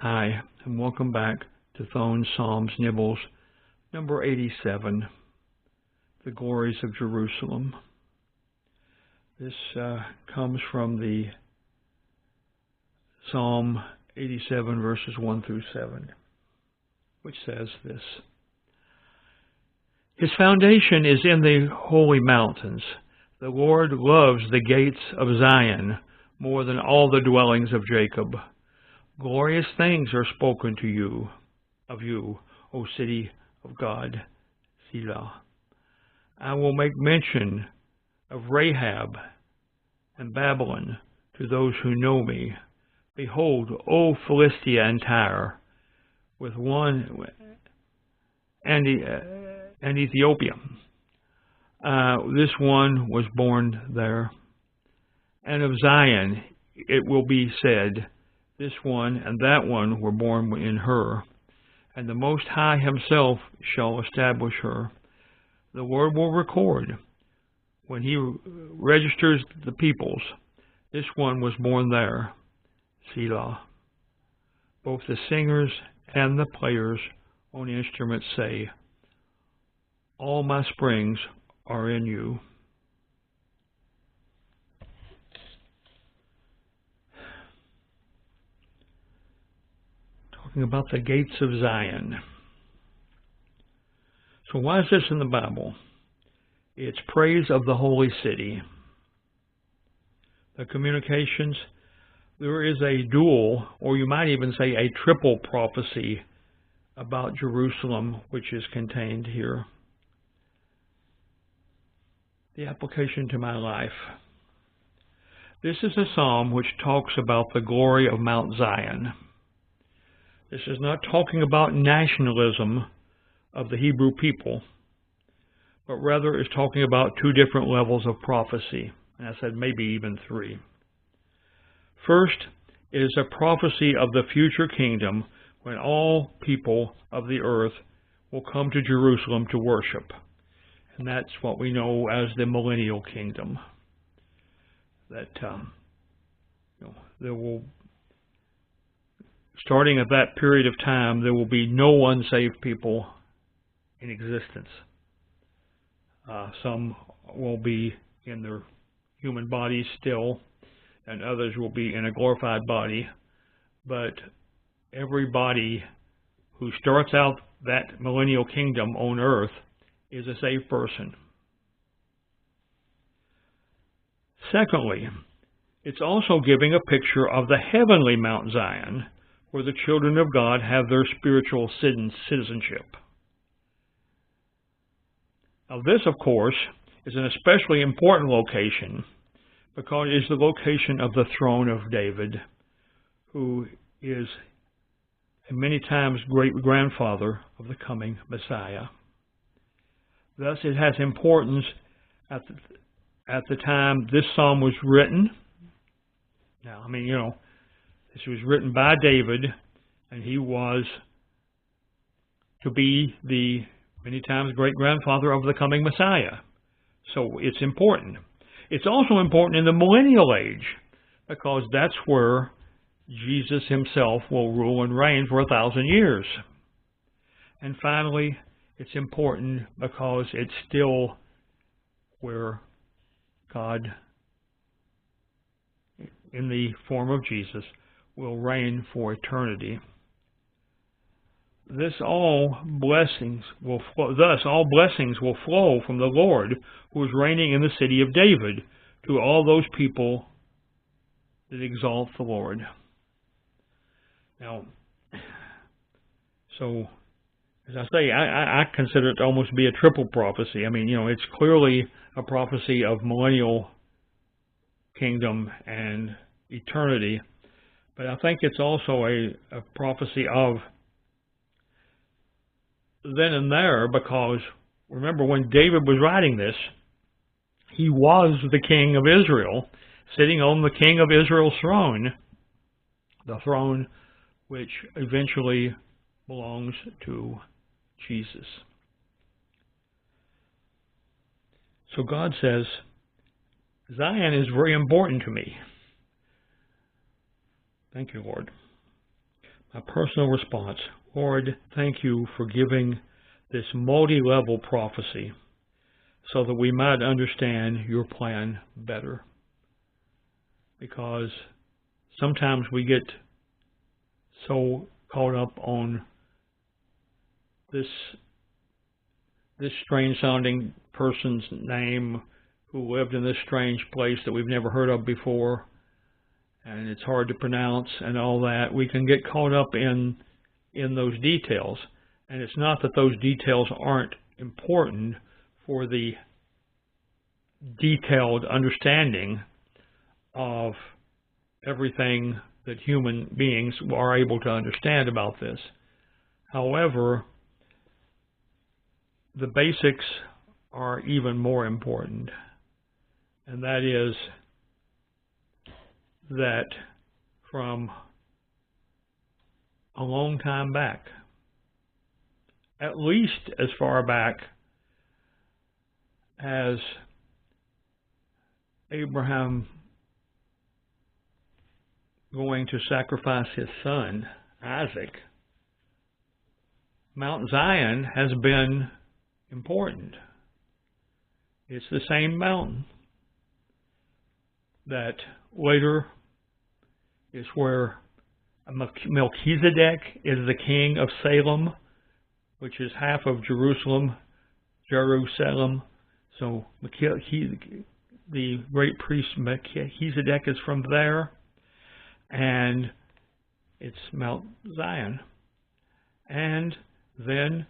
Hi, and welcome back to Thone Psalms Nibbles, number 87, the Glories of Jerusalem. This comes from the Psalm 87, verses 1 through 7, which says this: His foundation is in the holy mountains. The Lord loves the gates of Zion more than all the dwellings of Jacob. Glorious things are spoken to you, of you, O city of God, Selah. I will make mention of Rahab and Babylon to those who know me. Behold, O Philistia and Tyre, with one and Ethiopia. This one was born there. And of Zion it will be said, this one and that one were born in her, and the Most High himself shall establish her. The Lord will record, when he registers the peoples, this one was born there, Selah. Both the singers and the players on instruments say, all my springs are in you. About the gates of Zion. So why is this in the Bible? It's praise of the holy city. The communications, there is a dual, or you might even say a triple prophecy about Jerusalem, which is contained here. The application to my life. This is a psalm which talks about the glory of Mount Zion. This is not talking about nationalism of the Hebrew people, but rather is talking about two different levels of prophecy. And I said maybe even three. First, it is a prophecy of the future kingdom when all people of the earth will come to Jerusalem to worship. And that's what we know as the millennial kingdom. That there will, starting at that period of time, there will be no unsaved people in existence. Some will be in their human bodies still, and others will be in a glorified body. But everybody who starts out that millennial kingdom on earth is a saved person. Secondly, it's also giving a picture of the heavenly Mount Zion, where the children of God have their spiritual citizenship. Now this, of course, is an especially important location because it is the location of the throne of David, who is many times great-grandfather of the coming Messiah. Thus it has importance at the time this psalm was written. Now, this was written by David, and he was to be the many times great-grandfather of the coming Messiah. So it's important. It's also important in the millennial age, because that's where Jesus himself will rule and reign for 1,000 years. And finally, it's important because it's still where God, in the form of Jesus, will reign for eternity. Thus all blessings will flow from the Lord, who is reigning in the city of David, to all those people that exalt the Lord. Now, so as I say, I consider it to almost be a triple prophecy. It's clearly a prophecy of millennial kingdom and eternity, but I think it's also a prophecy of then and there, because remember when David was writing this, he was the king of Israel, sitting on the king of Israel's throne, the throne which eventually belongs to Jesus. So God says, Zion is very important to me. Thank you, Lord. a personal response. Lord, thank you for giving this multi-level prophecy so that we might understand your plan better. Because sometimes we get so caught up on this strange sounding person's name who lived in this strange place that we've never heard of before, and it's hard to pronounce and all that. We can get caught up in those details, and it's not that those details aren't important for the detailed understanding of everything that human beings are able to understand about this. However, the basics are even more important, and that is that from a long time back, at least as far back as Abraham going to sacrifice his son, Isaac, Mount Zion has been important. It's the same mountain that later is where Melchizedek is the king of Salem, which is half of Jerusalem. So the great priest Melchizedek is from there, and it's Mount Zion. And then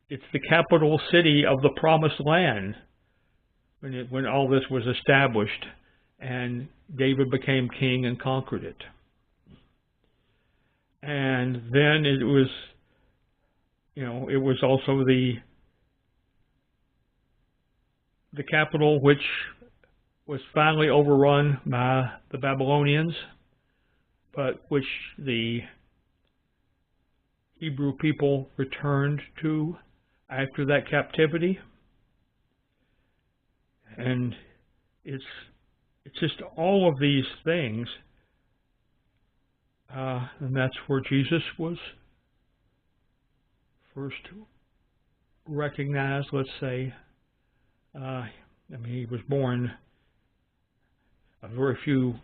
it's the capital city of the Promised Land when all this was established, and David became king and conquered it. And then it was also the capital which was finally overrun by the Babylonians, but which the Hebrew people returned to after that captivity. And it's just all of these things, and that's where Jesus was first recognized, let's say. He was born a very few,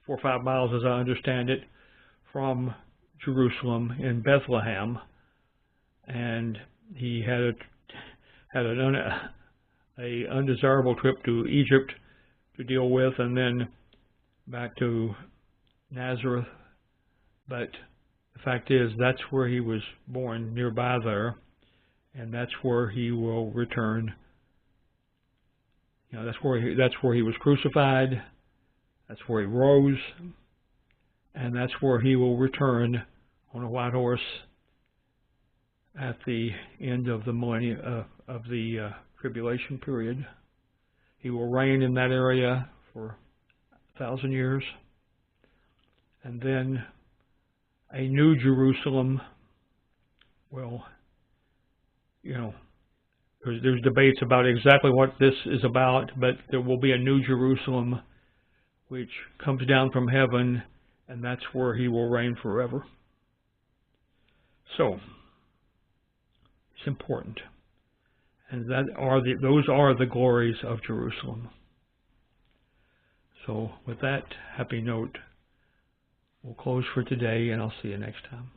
4 or 5 miles, as I understand it, from Jerusalem in Bethlehem, and he had an undesirable trip to Egypt to deal with, and then back to Nazareth. But the fact is, that's where he was born, nearby there, and that's where he will return. That's where he was crucified. That's where he rose, and that's where he will return on a white horse at the end of the millennium of the tribulation period. He will reign in that area for 1,000 years, and then a new Jerusalem will, there's debates about exactly what this is about, but there will be a new Jerusalem which comes down from heaven, and that's where he will reign forever. So, it's important. And those are the glories of Jerusalem. So, with that happy note, we'll close for today, and I'll see you next time.